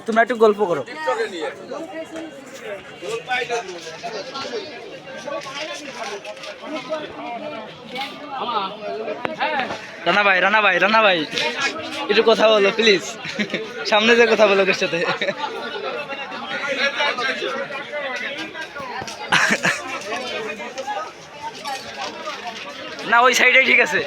তোমরা একটু গল্প করো। রানা ভাই একটু কথা বলো প্লিজ, সামনে যে কথা বলো ওর সাথে। না ওই সাইডে ঠিক আছে।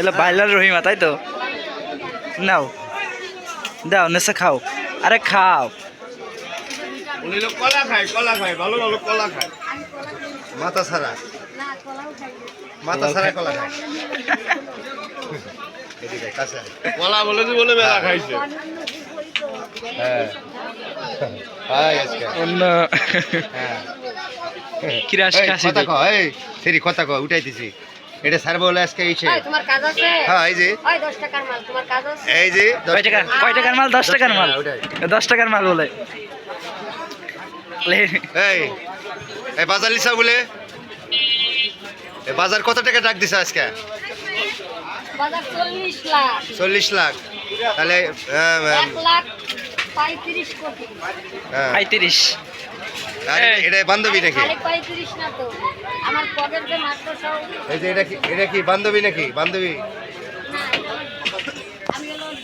এলো বাইলার রহিমা তাই তো, নাও দাও নেশা খাও, আরে খাও। কলা খায় ভালো ভালো কলা খায়, মাথা ছাড়া কলা খায়। কলা বলেছি বলে মেলা খাইছে। কথা কয় উঠাইতেছি এটা স্যার বলে আজকে তোমার কাজ আছে? হ্যাঁ এই যে 10 টাকার মাল, তোমার কাজ আছে? এই যে কয় টাকার মাল? 10 টাকার মাল, 10 টাকার মাল বলে। এই বাজার লিসা বলে এই বাজার কত টাকা ডাক দিছে আজকে? বাজার 40 লাখ। 40 লাখ, তাহলে 1 লাখ 35 কোটি। 35। আরে এটা বান্ধবী নাকি? আরে 35 না তো, আমার পকেট যে মাত্র সব। এই যে এটা কি বান্ধবী নাকি? বান্ধবী না